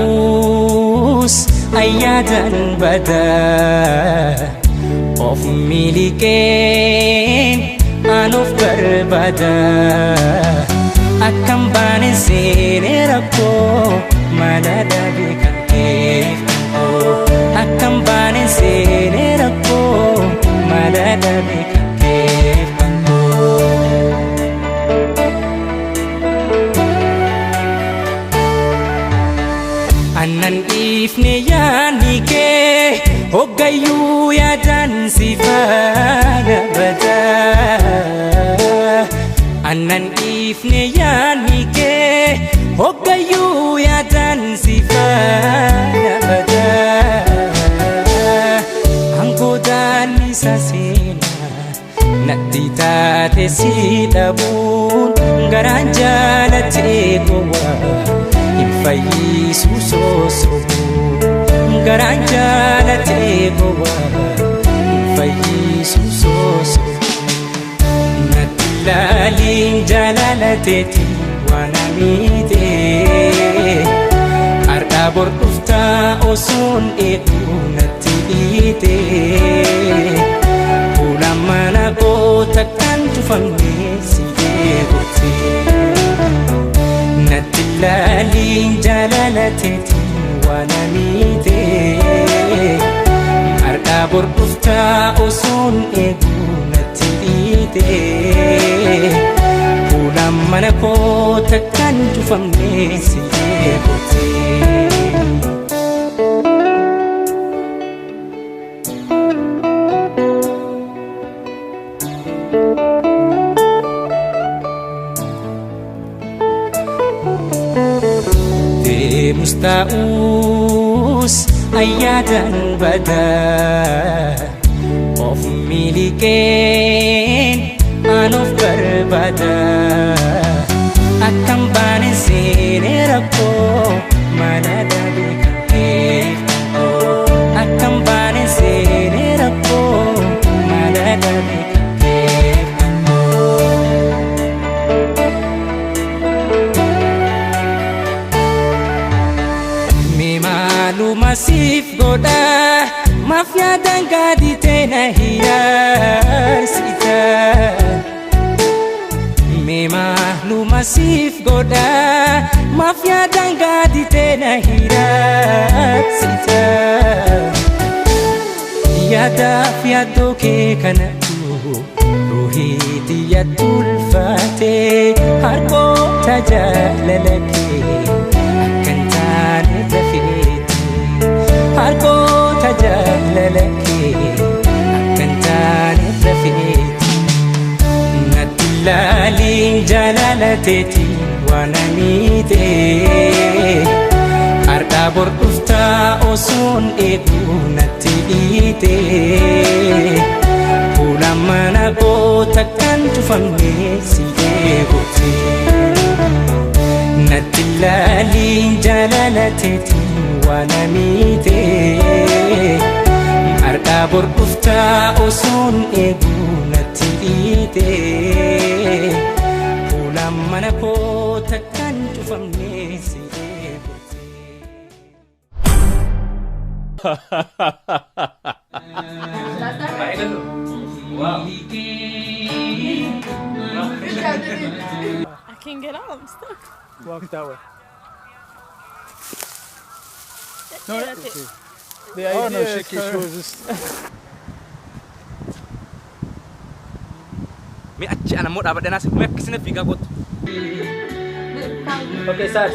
Deemustaa'us ayyaadaan bada of milikeen anuuf barbaada akkam baane seenee rakkoo mala dhaabee kan keeffatoo akkam baane seenee rakkoo mala dhaabee kan keeffatoo. Annan ifne yaani kee hoggayyuu yaadaan si faana bada. Annan ifne yaani kee hoggayyuu yaadaan si faana bada. Hangoodaan isa seenaa natti taate si dhabuun garaan jaalatee gowwaa. Fayyisu sosobu garaan jaalatee gowwaa fayyisu sosobu natti ilaaliin jaalalateeti waan amiitee har'aa bor dhuftaa osoon eeguu natti dhiitee fuula mana koo takkaan cufamnee si eegutee. Natti ilaaliin jaalalateeti waan amiitee har'aa bor dhuftaa osoon eeguu natti dhiitee fuula mana koo takkaan cufamnee si eegutee. Deemustaa'us ayyaadaan bada of milikeen anuuf barbaada akkam baane seenee rakkoo mala dhaabee kan keeffatoo akkam baane seenee rakkoo mala dhaabee kan keeffatoo. Masif goda mafia dangadi tena hiyarsita Mema lu masif goda mafia dangadi tena hiyarsita Yada fiado ke kanatu ruhiti yadul fate harko tajalalake akan tane tafiri harko tajalalake akkan taane rafeeti natti ilaaliin jaalalateeti waan amiitee har'aa bor dhuftaa osoon eeguu natti dhiitee fuula mana koo takkaan cufamnee si eegutee. Natti ilaaliin jaalalateeti waan amiitee har'aa bor dhuftaa osoon eeguu natti dhiitee fuula mana koo takkaan cufamnee si eegutee. I can't get out, I'm stuck. Walk that way. No, that's it. The idea no, Shukrii was just... Me achi ana mau dapat nasi, me kesini figa kot. Okay, start.